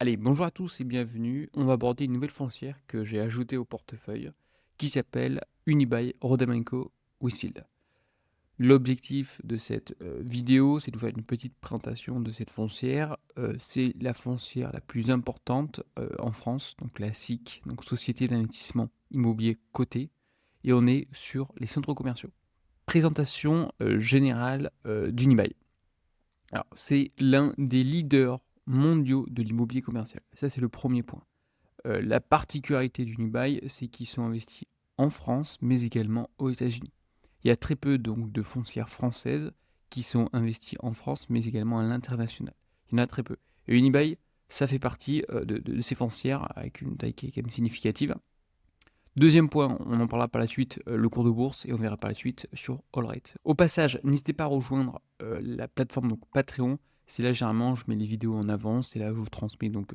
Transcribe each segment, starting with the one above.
Allez, bonjour à tous et bienvenue. On va aborder une nouvelle foncière que j'ai ajoutée au portefeuille qui s'appelle Unibail Rodamco Westfield. L'objectif de cette vidéo, c'est de vous faire une petite présentation de cette foncière. C'est la foncière la plus importante en France, donc la SIC, donc Société d'investissement immobilier cotée, et on est sur les centres commerciaux. Présentation générale d'Unibail. Alors, c'est l'un des leaders mondiaux de l'immobilier commercial. Ça, c'est le premier point. La particularité d'Unibail, c'est qu'ils sont investis en France, mais également aux États-Unis. Il y a très peu donc de foncières françaises qui sont investies en France, mais également à l'international. Il y en a très peu. Et Unibail, ça fait partie de ces foncières avec une taille qui est quand même significative. Deuxième point, on en parlera par la suite, le cours de bourse, et on verra par la suite sur AllRate. Au passage, n'hésitez pas à rejoindre la plateforme donc Patreon. C'est là généralement je mets les vidéos en avant, c'est là où je vous transmets donc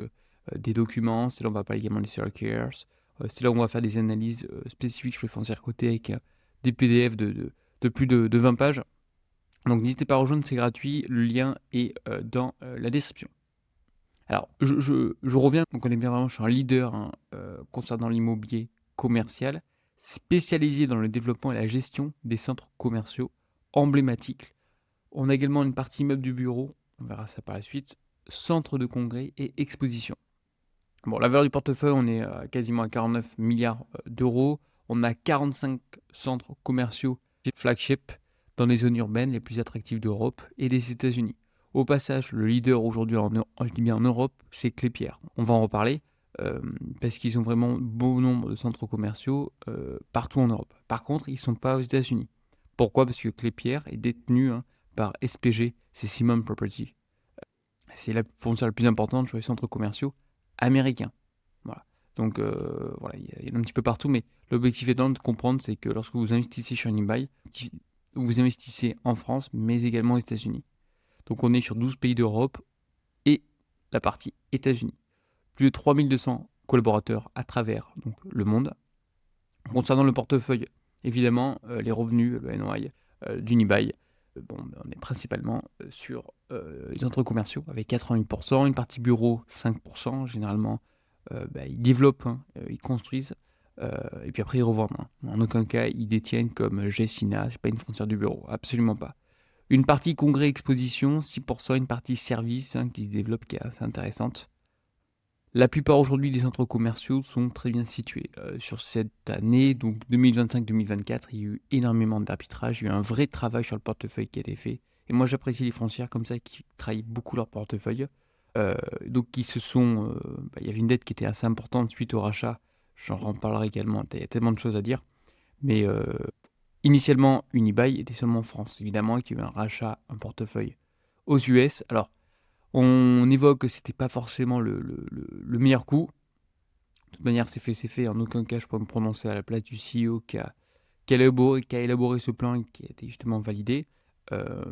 des documents, c'est là où on va parler également des circuits, c'est là où on va faire des analyses spécifiques sur les foncières cotées avec des PDF de plus de 20 pages. Donc n'hésitez pas à rejoindre, c'est gratuit, le lien est dans la description. Alors, je reviens, donc on est bien vraiment, je suis un leader concernant l'immobilier commercial, spécialisé dans le développement et la gestion des centres commerciaux emblématiques. On a également une partie meuble du bureau, on verra ça par la suite, centre de congrès et exposition. Bon, la valeur du portefeuille, on est quasiment à 49 milliards d'euros. On a 45 centres commerciaux flagship dans les zones urbaines les plus attractives d'Europe et des États-Unis. Au passage, le leader aujourd'hui, je dis bien en Europe, c'est Klépierre. On va en reparler parce qu'ils ont vraiment bon nombre de centres commerciaux partout en Europe. Par contre, ils ne sont pas aux États-Unis. Pourquoi? Parce que Klépierre est détenu par SPG, c'est Simon Property. C'est la foncière la plus importante sur les centres commerciaux américains. Voilà. Donc voilà, il y en a un petit peu partout, mais l'objectif étant de comprendre, c'est que lorsque vous investissez sur Unibail, vous investissez en France, mais également aux États-Unis. Donc on est sur 12 pays d'Europe et la partie États-Unis. Plus de 3200 collaborateurs à travers donc, le monde. Concernant le portefeuille, évidemment, les revenus, le NOI d'Unibail, on est principalement sur les centres commerciaux avec 88%, une partie bureau 5%. Généralement, ils développent, ils construisent, et puis après ils revendent. En aucun cas, ils détiennent comme Gessina, c'est pas une foncière du bureau, absolument pas. Une partie congrès exposition, 6%, une partie service qui se développe, qui est assez intéressante. La plupart aujourd'hui des centres commerciaux sont très bien situés. Sur cette année, donc 2025-2024, il y a eu énormément d'arbitrage, il y a eu un vrai travail sur le portefeuille qui a été fait. Et moi j'apprécie les foncières comme ça qui travaillent beaucoup leur portefeuille. Donc qui se sont... il y avait une dette qui était assez importante suite au rachat, j'en reparlerai également, il y a tellement de choses à dire. Mais initialement, Unibail était seulement en France, évidemment, qui a eu un rachat, un portefeuille aux US. Alors, on évoque que c'était pas forcément le meilleur coup. De toute manière, c'est fait, c'est fait. En aucun cas, je peux me prononcer à la place du CEO qui a élaboré ce plan et qui a été justement validé.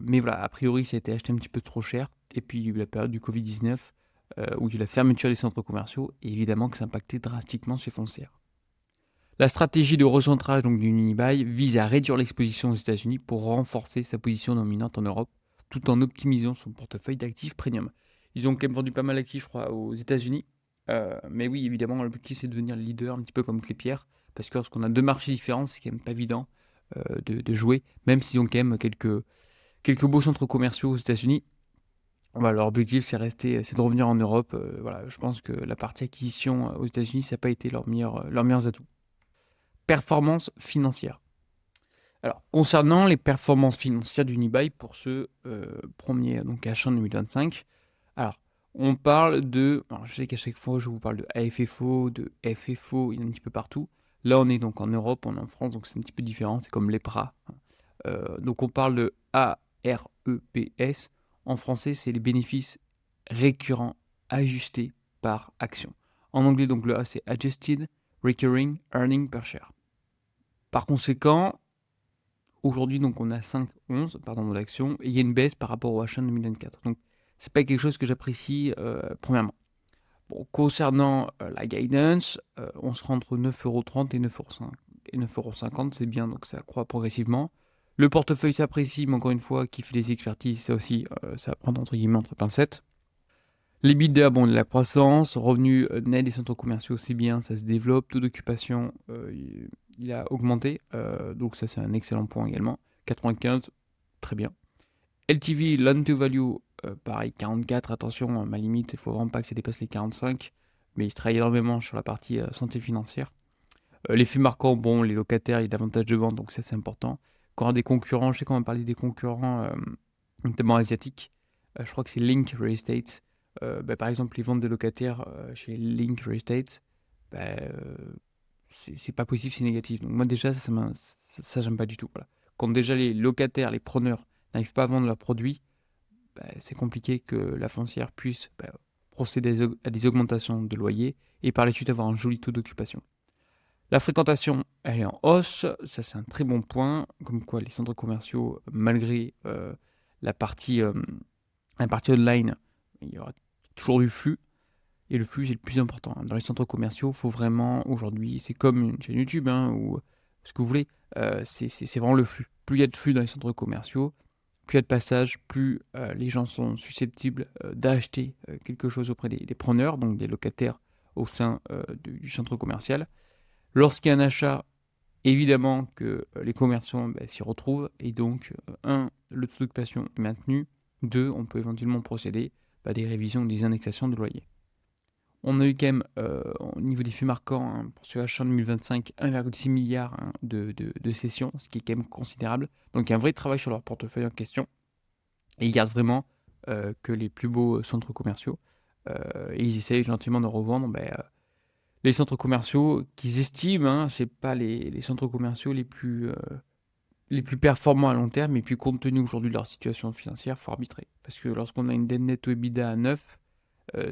Mais voilà, a priori, ça a été acheté un petit peu trop cher. Et puis, il y a eu la période du Covid-19 où il y a eu la fermeture des centres commerciaux. Et évidemment que ça impactait drastiquement ces foncières. La stratégie de recentrage donc, du Unibail vise à réduire l'exposition aux États-Unis pour renforcer sa position dominante en Europe, tout en optimisant son portefeuille d'actifs premium. Ils ont quand même vendu pas mal d'actifs, je crois, aux États-Unis. Mais oui, évidemment, l'objectif c'est de devenir le leader, un petit peu comme Klépierre, parce que lorsqu'on a deux marchés différents, c'est quand même pas évident de jouer, même s'ils ont quand même quelques beaux centres commerciaux aux États-Unis. Voilà, leur objectif c'est de revenir en Europe. Voilà, je pense que la partie acquisition aux États-Unis, ça n'a pas été leurs meilleurs atouts. Performance financière. Alors, concernant les performances financières d'Unibail pour ce premier donc, achat en 2025, alors, on parle de... Alors, je sais qu'à chaque fois, je vous parle de AFFO, de FFO, il y en a un petit peu partout. Là, on est donc en Europe, on est en France, donc c'est un petit peu différent, c'est comme l'EPRA. Donc, on parle de AREPS. En français, c'est les bénéfices récurrents ajustés par action. En anglais, donc le A, c'est Adjusted Recurring Earning Per Share. Par conséquent, aujourd'hui, donc on a 5,11 pardon, de l'action et il y a une baisse par rapport au achat de 2024. Donc, c'est pas quelque chose que j'apprécie premièrement. Bon, concernant la guidance, on sera entre 9,30€ et 9,50€, c'est bien, donc ça croît progressivement. Le portefeuille s'apprécie, mais encore une fois, qui fait des expertises, ça aussi, ça va prendre entre guillemets entre pincettes. L'EBITDA, bon, de la croissance, revenus nets des centres commerciaux, c'est bien, ça se développe. Taux d'occupation, il a augmenté, donc ça c'est un excellent point également. 95, très bien. LTV, Loan to Value, pareil, 44, attention, ma limite, il faut vraiment pas que ça dépasse les 45, mais il travaille énormément sur la partie santé financière. Les faits marquants, bon, les locataires, il y a davantage de ventes, donc ça c'est important. Quand on a des concurrents, je sais qu'on va parler des concurrents, notamment asiatiques, je crois que c'est Link Real Estate. Par exemple, les ventes de locataires chez Link Real Estate, bah, c'est pas possible, c'est négatif. Donc moi déjà, ça, j'aime pas du tout. Voilà. Quand déjà les locataires, les preneurs n'arrivent pas à vendre leurs produits, c'est compliqué que la foncière puisse procéder à des augmentations de loyer et par la suite avoir un joli taux d'occupation. La fréquentation, elle est en hausse, ça c'est un très bon point, comme quoi les centres commerciaux, malgré la partie online, il y aura toujours du flux, et le flux c'est le plus important. Dans les centres commerciaux, il faut vraiment, aujourd'hui, c'est comme une chaîne YouTube, hein, ou ce que vous voulez, c'est vraiment le flux. Plus il y a de flux dans les centres commerciaux, plus il y a de passages, plus les gens sont susceptibles d'acheter quelque chose auprès des preneurs, donc des locataires au sein du centre commercial. Lorsqu'il y a un achat, évidemment que les commerçants s'y retrouvent et donc, un, le taux d'occupation est maintenu, deux, on peut éventuellement procéder à des révisions ou des indexations de loyer. On a eu quand même, au niveau des faits marquants, hein, pour ce H1 2025, 1,6 milliard hein, de cessions, ce qui est quand même considérable. Donc il y a un vrai travail sur leur portefeuille en question. Et ils gardent vraiment que les plus beaux centres commerciaux. Et ils essayent gentiment de revendre les centres commerciaux qu'ils estiment, hein, c'est pas les centres commerciaux les plus performants à long terme, et puis compte tenu aujourd'hui de leur situation financière, il faut arbitrer. Parce que lorsqu'on a une dette nette au EBITDA à 9,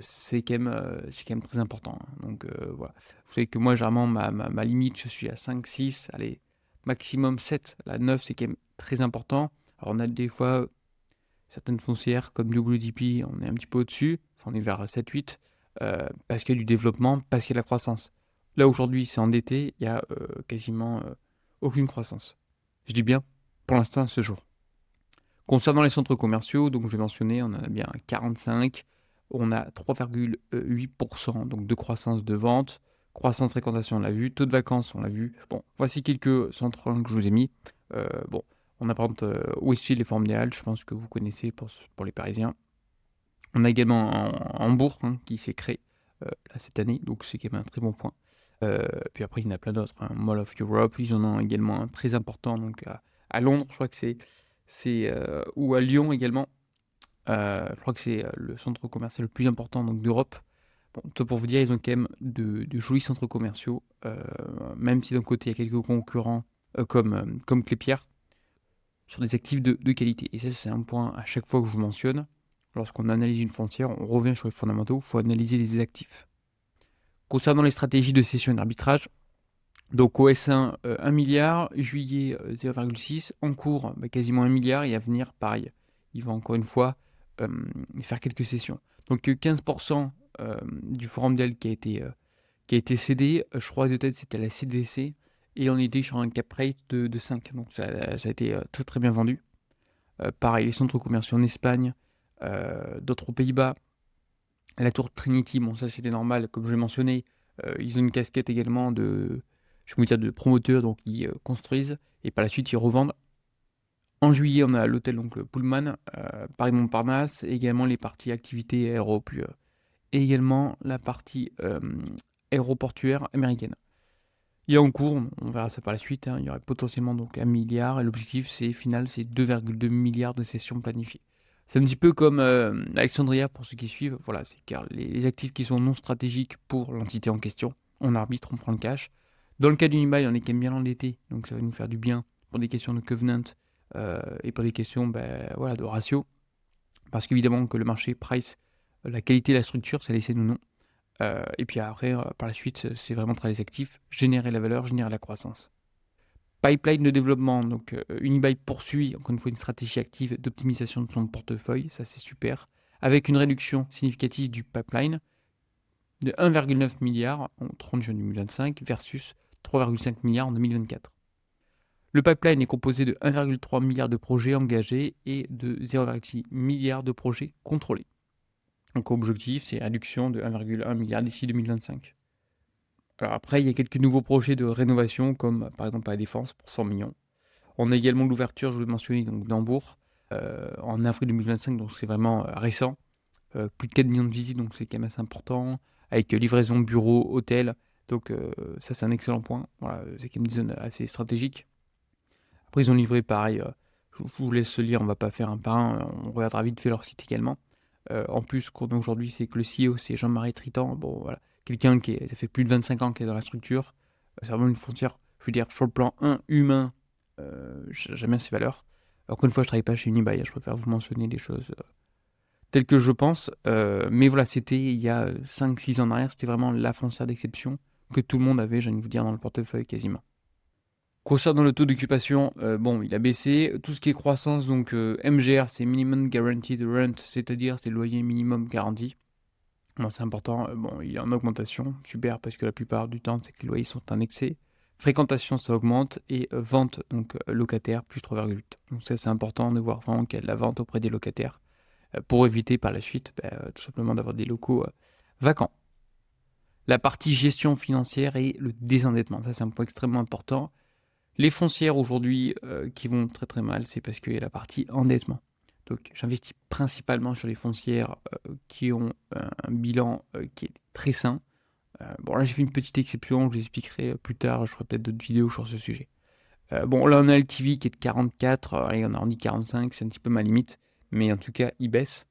c'est quand même très important. Hein. Donc voilà. Vous savez que moi, généralement, ma limite, je suis à 5, 6, allez, maximum 7. La 9, c'est quand même très important. Alors on a des fois certaines foncières comme WDP, on est un petit peu au-dessus, enfin, on est vers 7, 8, parce qu'il y a du développement, parce qu'il y a de la croissance. Là, aujourd'hui, c'est endetté, il y a quasiment aucune croissance. Je dis bien, pour l'instant, à ce jour. Concernant les centres commerciaux, donc je vais mentionner, on en a bien 45, on a 3,8% donc de croissance de vente, croissance de fréquentation, on l'a vu, taux de vacances, on l'a vu. Bon, voici quelques centres que je vous ai mis. Bon, on a par exemple Westfield et Forum des Halles, je pense que vous connaissez pour les Parisiens. On a également Hambourg hein, qui s'est créé là, cette année, donc c'est quand même un très bon point. Puis après, il y en a plein d'autres. Hein. Mall of Europe, ils en ont également un très important donc à Londres, je crois que c'est ou à Lyon également. Je crois que c'est le centre commercial le plus important donc d'Europe. Bon, tout pour vous dire, ils ont quand même de jolis centres commerciaux, même si d'un côté il y a quelques concurrents comme Clépierre, sur des actifs de qualité. Et ça, c'est un point à chaque fois que je vous mentionne. Lorsqu'on analyse une foncière, on revient sur les fondamentaux, il faut analyser les actifs. Concernant les stratégies de cession et d'arbitrage, donc OS1, 1 milliard, juillet 0,6, en cours quasiment 1 milliard, et à venir, pareil. Il va encore une fois faire quelques sessions. Donc 15% du forum d'elle qui a été cédé, je crois de tête c'était la CDC, et on était sur un cap rate de 5, donc ça a été très très bien vendu. Pareil, les centres commerciaux en Espagne, d'autres aux Pays-Bas, la tour Trinity, bon ça c'était normal, comme je l'ai mentionné, ils ont une casquette également je vais dire, de promoteurs, donc ils construisent, et par la suite ils revendent. En juillet, on a l'hôtel donc le Pullman, Paris-Montparnasse, et également les parties activités aéro, puis et également la partie aéroportuaire américaine. Il y a en cours, on verra ça par la suite, hein, il y aurait potentiellement donc 1 milliard, et l'objectif final c'est 2,2 milliards de sessions planifiées. C'est un petit peu comme Alexandria pour ceux qui suivent, voilà, c'est car les actifs qui sont non stratégiques pour l'entité en question, on arbitre, on prend le cash. Dans le cas d'Unibail, on est quand même bien endetté, donc ça va nous faire du bien pour des questions de covenant et pour des questions voilà, de ratio. Parce qu'évidemment que le marché price, la qualité de la structure, ça laissé nous non. Et puis après, par la suite, c'est vraiment travailler les actifs, générer la valeur, générer la croissance. Pipeline de développement, donc Unibail poursuit encore une fois une stratégie active d'optimisation de son portefeuille, ça c'est super, avec une réduction significative du pipeline de 1,9 milliard en 30 juin 2025 versus 3,5 milliards en 2024. Le pipeline est composé de 1,3 milliard de projets engagés et de 0,6 milliard de projets contrôlés. Donc objectif, c'est réduction de 1,1 milliard d'ici 2025. Alors après, il y a quelques nouveaux projets de rénovation, comme par exemple à la Défense pour 100 millions. On a également l'ouverture, je vous l'ai mentionné, donc d'Hambourg en avril 2025, donc c'est vraiment récent. Plus de 4 millions de visites, donc c'est quand même assez important, avec livraison bureau, hôtel. Donc ça, c'est un excellent point. Voilà, c'est quand même une zone assez stratégique. Après, ils ont livré pareil. Je vous laisse lire, on va pas faire un par un. On regardera vite fait leur site également. En plus, ce qu'on a aujourd'hui, c'est que le CEO, c'est Jean-Marie Tritant. Bon, voilà. Quelqu'un ça fait plus de 25 ans qu'il est dans la structure. C'est vraiment une frontière, je veux dire, sur le plan humain, j'aime bien ses valeurs. Encore une fois, je travaille pas chez Unibail, je préfère vous mentionner les choses telles que je pense. Mais voilà, c'était il y a 5-6 ans en arrière, c'était vraiment la foncière d'exception que tout le monde avait, j'ai envie de vous dire, dans le portefeuille quasiment. Concernant le taux d'occupation, bon, il a baissé. Tout ce qui est croissance, donc MGR, c'est Minimum Guaranteed Rent, c'est-à-dire c'est le loyer minimum garanti. Bon, c'est important. Bon, il est en augmentation, super, parce que la plupart du temps, c'est que les loyers sont indexés. Fréquentation, ça augmente. Et vente, donc locataire, plus 3,8. Donc ça, c'est important de voir vraiment qu'il y a de la vente auprès des locataires pour éviter par la suite, tout simplement, d'avoir des locaux vacants. La partie gestion financière et le désendettement, ça, c'est un point extrêmement important. Les foncières aujourd'hui qui vont très très mal, c'est parce qu'il y a la partie endettement. Donc j'investis principalement sur les foncières qui ont un bilan qui est très sain. Bon là j'ai fait une petite exception, je vous expliquerai plus tard, je ferai peut-être d'autres vidéos sur ce sujet. Bon là on a LTV qui est de 44, allez on a rendu 45, c'est un petit peu ma limite, mais en tout cas il baisse.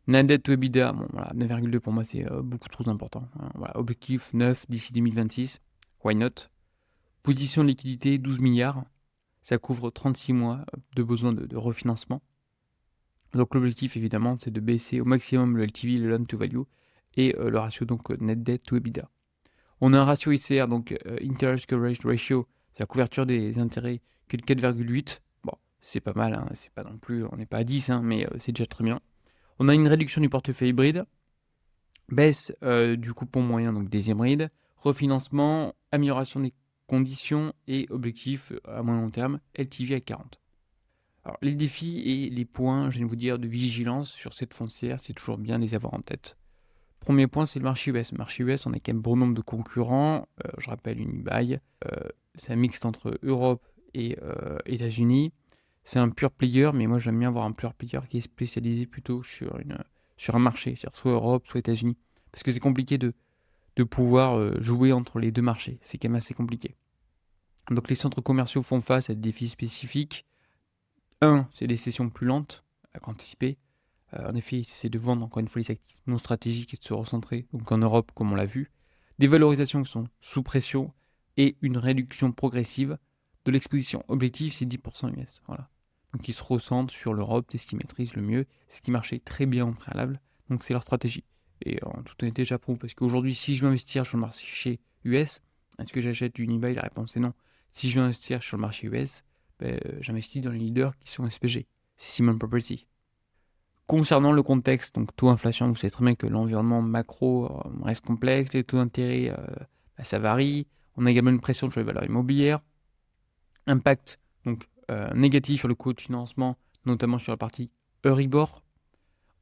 Net debt to EBITDA, bon voilà, 9,2 pour moi c'est beaucoup trop important. Hein. Voilà, objectif 9 d'ici 2026, why not? Position de liquidité 12 milliards. Ça couvre 36 mois de besoin de refinancement. Donc l'objectif évidemment c'est de baisser au maximum le LTV, le loan to value, et le ratio donc net debt to EBITDA. On a un ratio ICR, donc Interest Coverage Ratio, c'est la couverture des intérêts, qui est de 4,8. Bon, c'est pas mal, hein, c'est pas non plus, on n'est pas à 10, hein, mais c'est déjà très bien. On a une réduction du portefeuille hybride, baisse du coupon moyen, donc des hybrides, refinancement, amélioration des conditions et objectif à moyen long terme, LTV à 40. Alors, les défis et les points, je viens de vous dire, de vigilance sur cette foncière, c'est toujours bien de les avoir en tête. Premier point, c'est le marché US. Le marché US, on a quand même bon nombre de concurrents. Je rappelle Unibail. C'est un mixte entre Europe et États-Unis. C'est un pure player, mais moi j'aime bien avoir un pure player qui est spécialisé plutôt sur un marché, c'est-à-dire soit Europe, soit États-Unis. Parce que c'est compliqué de pouvoir jouer entre les deux marchés. C'est quand même assez compliqué. Donc les centres commerciaux font face à des défis spécifiques. Un, c'est des sessions plus lentes qu'anticipées. En effet, c'est de vendre encore une fois les actifs non stratégiques et de se recentrer, donc en Europe comme on l'a vu. Des valorisations qui sont sous pression et une réduction progressive de l'exposition. Objectif, c'est 10% US. Voilà. Donc ils se recentrent sur l'Europe, c'est ce qu'ils maîtrisent le mieux, ce qui marchait très bien en préalable. Donc c'est leur stratégie. Et en toute honnêteté, j'approuve parce qu'aujourd'hui, si je veux investir sur le marché US, est-ce que j'achète du Unibail? La réponse est non. Si je veux investir sur le marché US, j'investis dans les leaders qui sont SPG. C'est Simon Property. Concernant le contexte, donc taux inflation, vous savez très bien que l'environnement macro reste complexe, les taux d'intérêt, ça varie. On a également une pression sur les valeurs immobilières. Impact donc négatif sur le coût de financement, notamment sur la partie Euribor.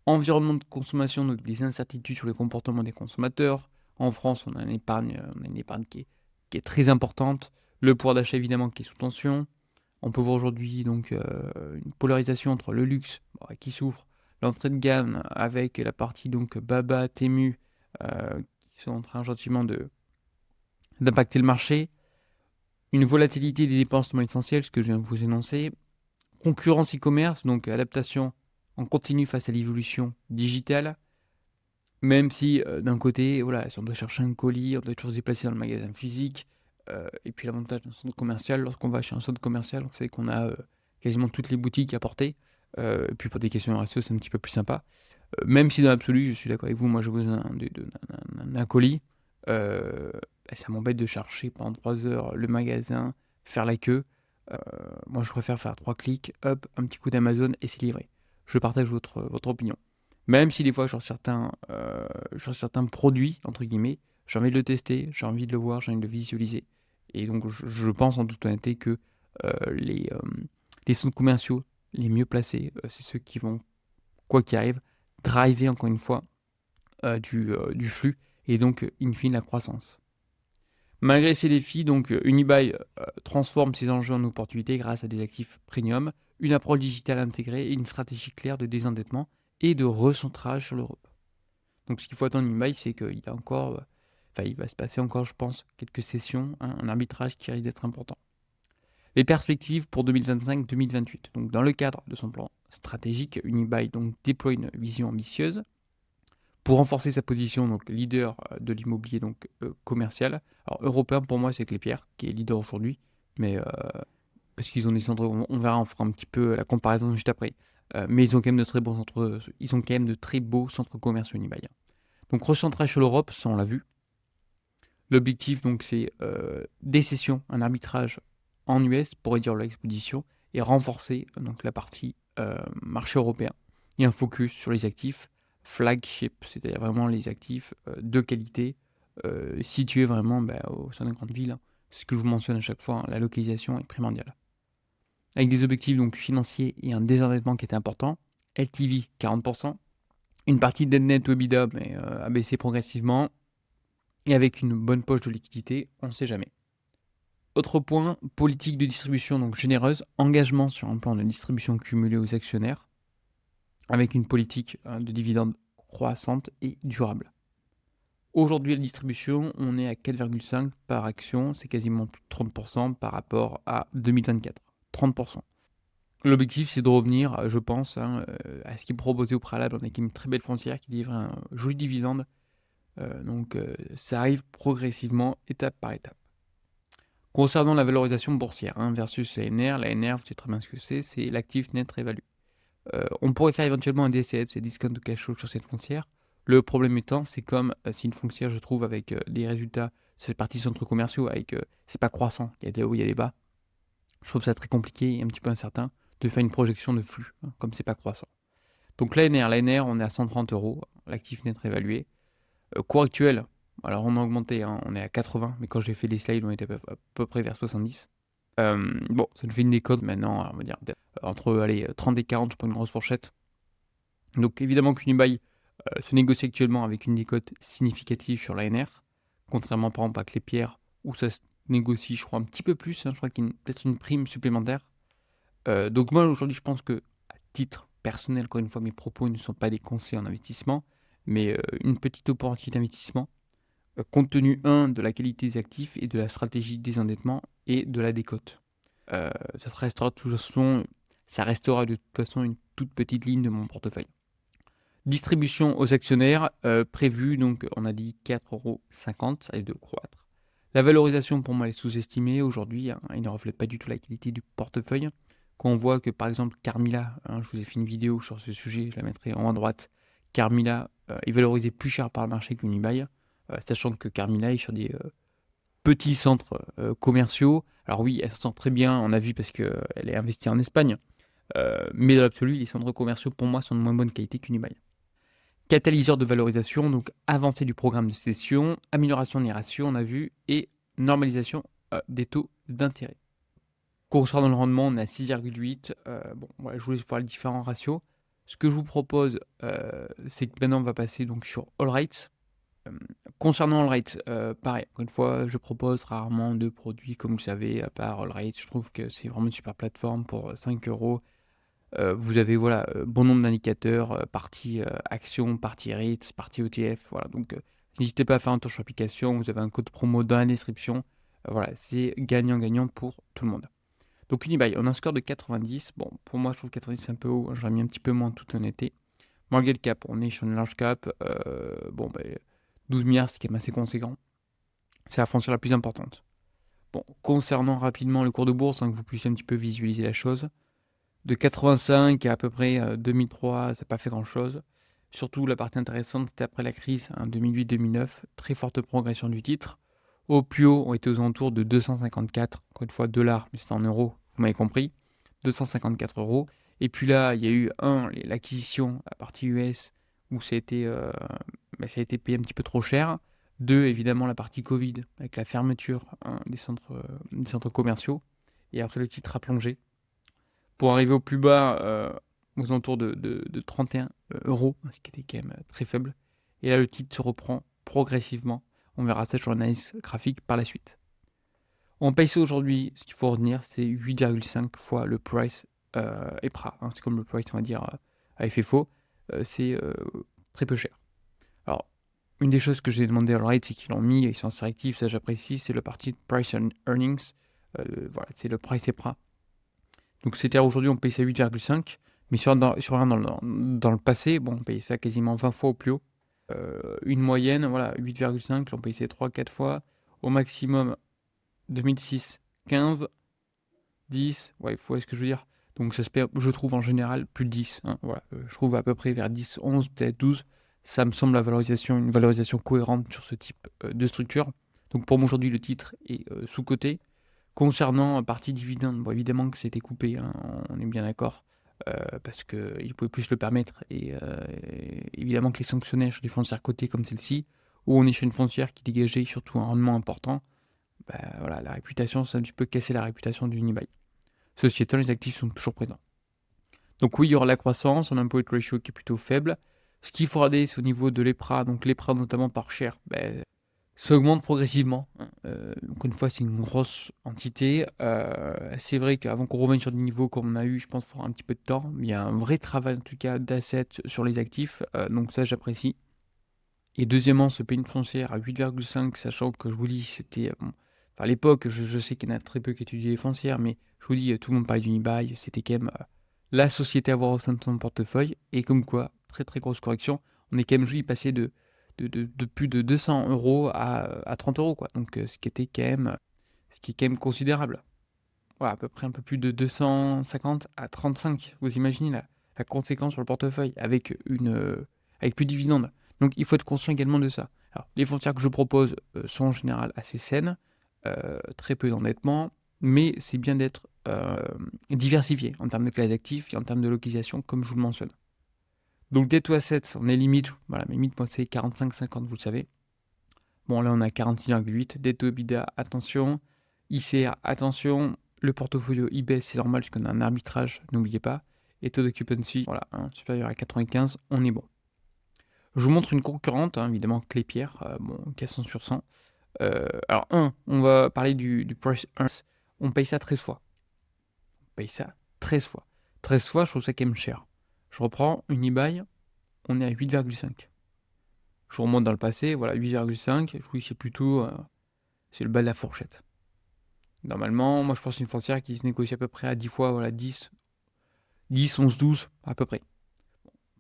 Environnement de consommation, donc des incertitudes sur les comportements des consommateurs. En France, on a une épargne qui est très importante. Le pouvoir d'achat évidemment qui est sous tension. On peut voir aujourd'hui donc une polarisation entre le luxe qui souffre, l'entrée de gamme avec la partie donc Baba, Temu qui sont en train gentiment d'impacter le marché, une volatilité des dépenses non essentielles, ce que je viens de vous énoncer, concurrence e-commerce, donc adaptation en continu face à l'évolution digitale, même si d'un côté, voilà, si on doit chercher un colis, on doit toujours se déplacer dans le magasin physique, et puis l'avantage d'un centre commercial, lorsqu'on va chez un centre commercial, on sait qu'on a quasiment toutes les boutiques à porter. Et puis pour des questions de ratio, c'est un petit peu plus sympa. Même si dans l'absolu, je suis d'accord avec vous, moi j'ai besoin d'un colis. Ça m'embête de chercher pendant 3 heures le magasin, faire la queue. Moi je préfère faire 3 clics, hop, un petit coup d'Amazon et c'est livré. Je partage votre opinion. Même si des fois sur certains produits, entre guillemets, j'ai envie de le tester, j'ai envie de le voir, j'ai envie de le visualiser. Et donc je pense en toute honnêteté que euh, les, euh, les centres commerciaux les mieux placés, c'est ceux qui vont, quoi qu'il arrive, driver encore une fois du flux et donc in fine la croissance. Malgré ces défis, donc Unibail transforme ses enjeux en opportunités grâce à des actifs premium, une approche digitale intégrée et une stratégie claire de désendettement et de recentrage sur l'Europe. Donc ce qu'il faut attendre Unibail, c'est qu'il y a encore, il va se passer encore, je pense, quelques sessions, un arbitrage qui risque d'être important. Les perspectives pour 2025-2028. Donc dans le cadre de son plan stratégique, Unibail donc déploie une vision ambitieuse pour renforcer sa position, donc leader de l'immobilier donc commercial. Alors européen pour moi c'est Klépierre qui est leader aujourd'hui, mais parce qu'ils ont des centres, on verra, on fera un petit peu la comparaison juste après. Mais ils ont quand même de très beaux centres commerciaux Unibail. Donc recentrage sur l'Europe, ça on l'a vu. L'objectif donc c'est des sessions, un arbitrage en US pour réduire l'exposition et renforcer donc la partie marché européen et un focus sur les actifs flagship, c'est-à-dire vraiment les actifs de qualité situés vraiment au sein d'une grande ville. C'est ce que je vous mentionne à chaque fois, la localisation est primordiale. Avec des objectifs donc financiers et un désendettement qui était important, LTV 40%, une partie de net EBITDA mais a baissé progressivement et avec une bonne poche de liquidité, on ne sait jamais. Autre point, politique de distribution donc généreuse, engagement sur un plan de distribution cumulé aux actionnaires, avec une politique de dividendes croissante et durable. Aujourd'hui, la distribution, on est à 4,5 par action, c'est quasiment plus de 30% par rapport à 2024. 30%. L'objectif, c'est de revenir, je pense, à ce qui est proposé au préalable. On a une très belle foncière qui livre un joli dividende. Donc, ça arrive progressivement, étape par étape. Concernant la valorisation boursière versus l'ANR, l'ANR, vous savez très bien ce que c'est l'actif net réévalué. On pourrait faire éventuellement un DCF, c'est discount to cash flow sur cette foncière. Le problème étant, c'est comme c'est une foncière, je trouve, avec des résultats, c'est partie centres commerciaux, avec c'est pas croissant, il y a des hauts, il y a des bas. Je trouve ça très compliqué et un petit peu incertain de faire une projection de flux, comme c'est pas croissant. Donc l'ANR, on est à 130 euros, l'actif net réévalué. Cours actuel, alors on a augmenté, on est à 80, mais quand j'ai fait les slides, on était à peu près vers 70. Bon, ça nous fait une décote maintenant, on va dire, entre 30 et 40, je prends une grosse fourchette. Donc évidemment qu'Unibail se négocie actuellement avec une décote significative sur l'ANR, contrairement par exemple à Klépierre, où ça se négocie, je crois, un petit peu plus, je crois qu'il y a peut-être une prime supplémentaire. Donc moi, aujourd'hui, je pense que, à titre personnel, encore une fois, mes propos ne sont pas des conseils en investissement, mais une petite opportunité d'investissement, compte tenu, de la qualité des actifs et de la stratégie des endettements et de la décote. Ça restera de toute façon une toute petite ligne de mon portefeuille. Distribution aux actionnaires, prévue, donc on a dit 4,50 €, ça risque de croître. La valorisation pour moi est sous-estimée aujourd'hui, il ne reflète pas du tout la qualité du portefeuille. Quand on voit que par exemple Carmila, je vous ai fait une vidéo sur ce sujet, je la mettrai en haut à droite, Carmila est valorisée plus cher par le marché qu'Unibail, sachant que Carmila est sur des petits centres commerciaux. Alors oui, elle s'en sort très bien, on a vu parce qu'elle est investie en Espagne, mais dans l'absolu, les centres commerciaux pour moi sont de moins bonne qualité qu'Unibail. Catalyseur de valorisation, donc avancée du programme de cession, amélioration des ratios, on a vu, et normalisation des taux d'intérêt. Concernant le rendement, on est à 6,8. Bon, voilà, je voulais voir les différents ratios. Ce que je vous propose, c'est que maintenant on va passer donc sur All Rates. Concernant All Rates, pareil, encore une fois, je propose rarement de produits, comme vous le savez, à part All Rates. Je trouve que c'est vraiment une super plateforme pour 5 euros. Vous avez bon nombre d'indicateurs, partie action, partie REITs, partie ETF. Voilà, donc n'hésitez pas à faire un tour sur l'application. Vous avez un code promo dans la description. Voilà, c'est gagnant-gagnant pour tout le monde. Donc Unibail, on a un score de 90. Bon, pour moi, je trouve 90 c'est un peu haut. J'aurais mis un petit peu moins en toute honnêteté. Market cap, on est sur une large cap. 12 milliards, c'est quand même assez conséquent. C'est la foncière la plus importante. Bon, concernant rapidement le cours de bourse, que vous puissiez un petit peu visualiser la chose. De 85 à peu près 2003, ça n'a pas fait grand-chose. Surtout la partie intéressante, c'était après la crise, 2008-2009, très forte progression du titre. Au plus haut, on était aux alentours de 254, encore une fois dollars, mais c'est en euros, vous m'avez compris, 254 euros. Et puis là, il y a eu l'acquisition à partie US, où ça a été payé un petit peu trop cher. Deux, évidemment, la partie Covid, avec la fermeture des centres commerciaux. Et après, le titre a plongé pour arriver au plus bas aux alentours de 31 euros, ce qui était quand même très faible. Et là, le titre se reprend progressivement. On verra ça sur l'analyse graphique par la suite. On paye ça aujourd'hui, ce qu'il faut retenir, c'est 8,5 fois le price EPRA. Hein, c'est comme le price, on va dire, à FFO. C'est très peu cher. Alors, une des choses que j'ai demandé à Lorette, c'est qu'ils l'ont mis, ils sont assez actifs, ça j'apprécie, c'est le parti Price and Earnings. Voilà, c'est le price EPRA. Donc, c'est-à-dire aujourd'hui, on paye ça 8,5, mais sur dans le passé, bon, on payait ça quasiment 20 fois au plus haut. Une moyenne, voilà, 8,5, on paye ça 3-4 fois. Au maximum, 2006, 15, 10, ouais, vous voyez ce que je veux dire. Donc ça se perd, je trouve en général plus de 10. Hein, voilà. Je trouve à peu près vers 10, 11, peut-être 12. Ça me semble une valorisation cohérente sur ce type de structure. Donc pour moi aujourd'hui le titre est sous-coté. Concernant partie dividende, bon, évidemment que c'était coupé, hein, on est bien d'accord, parce qu'il ne pouvait plus se le permettre. Et évidemment que les sanctionnaires sur des foncières cotées comme celle-ci, où on est sur une foncière qui dégageait surtout un rendement important, bah, voilà, la réputation, c'est un petit peu casser la réputation du Unibail. Ceci étant, les actifs sont toujours présents. Donc oui, il y aura la croissance, on a un PE ratio qui est plutôt faible. Ce qu'il faut regarder, c'est au niveau de l'EPRA, donc l'EPRA notamment par share, ça augmente progressivement. Hein. Donc une fois, c'est une grosse entité. C'est vrai qu'avant qu'on revienne sur des niveaux comme on a eu, je pense qu'il faudra un petit peu de temps. Mais il y a un vrai travail en tout cas d'assets sur les actifs, donc ça j'apprécie. Et deuxièmement, ce paiement foncière à 8,5, sachant que je vous dis, c'était... bon, à l'époque, je sais qu'il y en a très peu qui étudient les foncières, mais je vous dis, tout le monde parle d'Unibail, c'était quand même la société à avoir au sein de son portefeuille, et comme quoi, très très grosse correction, on est quand même juste passé de plus de 200 euros à 30 euros, quoi. Donc ce qui est quand même considérable. Voilà, à peu près un peu plus de 250 à 35, vous imaginez la conséquence sur le portefeuille, avec plus de dividendes. Donc il faut être conscient également de ça. Alors, les foncières que je propose sont en général assez saines, très peu d'endettement, mais c'est bien d'être diversifié en termes de classe d'actifs et en termes de localisation, comme je vous le mentionne. Donc debt to assets, on est limite, voilà, mes limites, moi c'est 45-50, vous le savez. Bon, là on a 46,8, debt to EBITDA, attention, ICR, attention, le portfolio IB, c'est normal parce qu'on a un arbitrage, n'oubliez pas, et taux d'occupancy, voilà, supérieur à 95, on est bon. Je vous montre une concurrente, hein, évidemment, Clépierre, bon, 400 sur 100. Alors, on va parler du price earnings. On paye ça 13 fois. On paye ça 13 fois. 13 fois, je trouve ça quand même cher. Je reprends Unibail, on est à 8,5. Je remonte dans le passé, voilà, 8,5. Je vous dis, c'est plutôt c'est le bas de la fourchette. Normalement, moi je pense une foncière qui se négocie à peu près à 10 fois, voilà, 10, 11, 12, à peu près.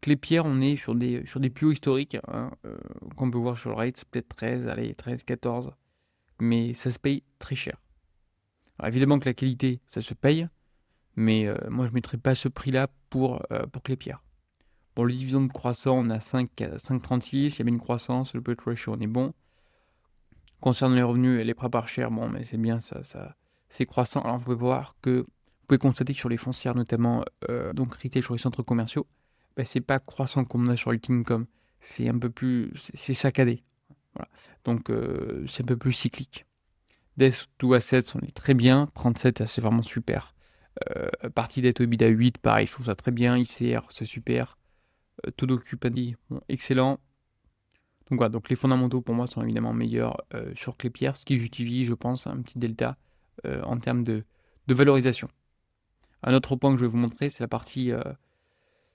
Clépierre, on est sur des plus hauts historiques, hein, qu'on peut voir sur le rate, peut-être 13, allez, 13, 14. Mais ça se paye très cher. Alors évidemment que la qualité, ça se paye, mais moi je ne mettrais pas ce prix-là pour Clépierre. Bon, le dividende croissant, on a 5,36, il y avait une croissance, le PE ratio, on est bon. Concernant les revenus et les prêts par cher, bon, mais c'est bien, ça c'est croissant. Alors vous pouvez voir que, vous pouvez constater que sur les foncières, notamment, donc retail sur les centres commerciaux, c'est pas croissant comme on a sur le Telecom, c'est un peu plus, c'est saccadé. Voilà. Donc c'est un peu plus cyclique. Debt to assets, on est très bien. 37, c'est vraiment super. Partie dette au EBITDA 8, pareil, je trouve ça très bien. ICR, c'est super. Taux d'occupancy, bon, excellent. Donc voilà, donc les fondamentaux pour moi sont évidemment meilleurs sur Clépierre, ce qui justifie, je pense, un petit delta en termes de valorisation. Un autre point que je vais vous montrer, c'est la partie,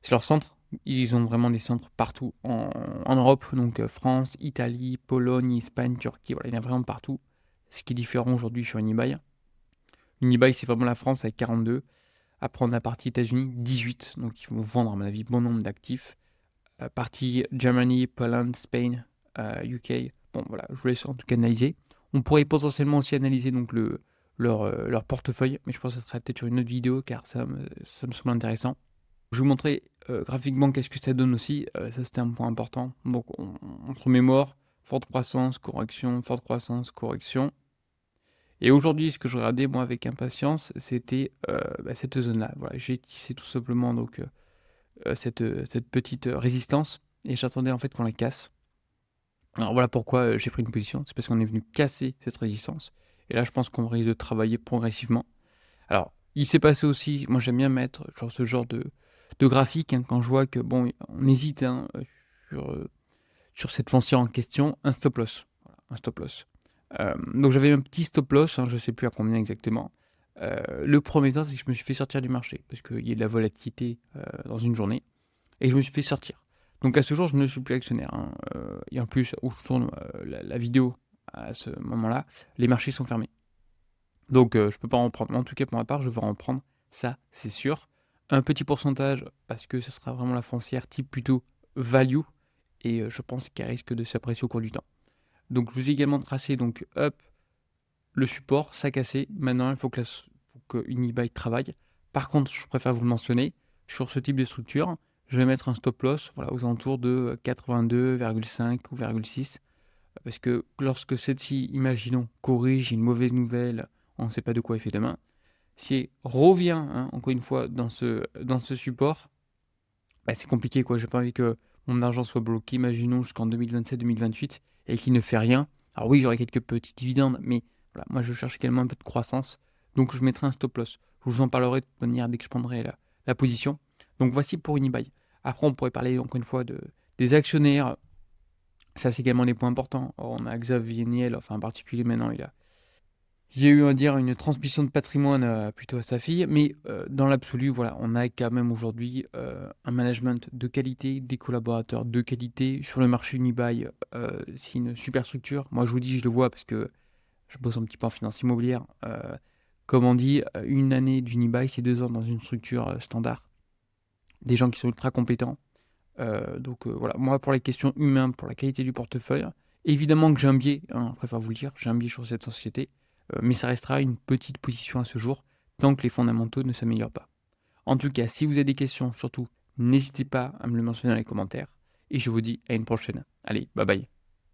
c'est leur centre. Ils ont vraiment des centres partout en Europe, donc France, Italie, Pologne, Espagne, Turquie, voilà, il y en a vraiment partout. Ce qui est différent aujourd'hui sur Unibail. Unibail, c'est vraiment la France avec 42. Après, on a partie États-Unis, 18. Donc, ils vont vendre, à mon avis, bon nombre d'actifs. Partie Germany, Poland, Spain, UK. Bon, voilà, je vous laisse en tout cas analyser. On pourrait potentiellement aussi analyser donc leur portefeuille, mais je pense que ça sera peut-être sur une autre vidéo car ça me semble intéressant. Je vais vous montrer graphiquement qu'est-ce que ça donne aussi. Ça, c'était un point important. Donc, on se remémore. Forte croissance, correction, forte croissance, correction. Et aujourd'hui, ce que je regardais moi avec impatience, c'était cette zone-là. Voilà, j'ai tissé tout simplement donc cette petite résistance et j'attendais en fait qu'on la casse. Alors voilà pourquoi j'ai pris une position, c'est parce qu'on est venu casser cette résistance. Et là, je pense qu'on risque de travailler progressivement. Alors, il s'est passé aussi, moi j'aime bien mettre ce genre de graphique, hein, quand je vois que bon, on hésite, hein, sur, sur cette foncière en question, un stop loss. Voilà, un stop loss. Donc j'avais un petit stop loss, hein, je ne sais plus à combien exactement. Le premier temps, c'est que je me suis fait sortir du marché parce qu'il y a de la volatilité dans une journée et je me suis fait sortir. Donc à ce jour, je ne suis plus actionnaire, hein, et en plus, où je tourne la vidéo à ce moment-là, les marchés sont fermés. Donc je ne peux pas en prendre. Mais en tout cas, pour ma part, je vais en prendre, ça c'est sûr. Un petit pourcentage parce que ce sera vraiment la foncière type plutôt value et je pense qu'elle risque de s'apprécier au cours du temps. Donc je vous ai également tracé donc up le support, ça cassé. Maintenant, il faut que Unibail travaille. Par contre, je préfère vous le mentionner, sur ce type de structure, je vais mettre un stop loss voilà, aux alentours de 82,5 ou 0,6. Parce que lorsque celle-ci, imaginons, corrige une mauvaise nouvelle, on ne sait pas de quoi il fait demain, si elle revient, hein, encore une fois, dans ce support, bah, c'est compliqué, quoi. J'ai pas envie que mon argent soit bloqué, imaginons, jusqu'en 2027-2028, et qu'il ne fait rien. Alors oui, j'aurai quelques petits dividendes, mais voilà, moi je cherche également un peu de croissance, donc je mettrai un stop loss. Je vous en parlerai de toute manière dès que je prendrai la position. Donc voici pour Unibail. Après, on pourrait parler encore une fois des actionnaires. Ça, c'est également des points importants. Or, on a Xavier Niel, enfin en particulier maintenant, il y a eu, on va dire, une transmission de patrimoine plutôt à sa fille, mais dans l'absolu, voilà, on a quand même aujourd'hui un management de qualité, des collaborateurs de qualité. Sur le marché Unibail, c'est une super structure. Moi, je vous dis, je le vois parce que je bosse un petit peu en finance immobilière. Comme on dit, une année d'Unibail, c'est 2 ans dans une structure standard. Des gens qui sont ultra compétents. Donc voilà, moi pour les questions humaines, pour la qualité du portefeuille, évidemment que j'ai un biais, hein, je préfère vous le dire, j'ai un biais sur cette société, mais ça restera une petite position à ce jour, tant que les fondamentaux ne s'améliorent pas. En tout cas, si vous avez des questions, surtout, n'hésitez pas à me le mentionner dans les commentaires, et je vous dis à une prochaine. Allez, bye bye.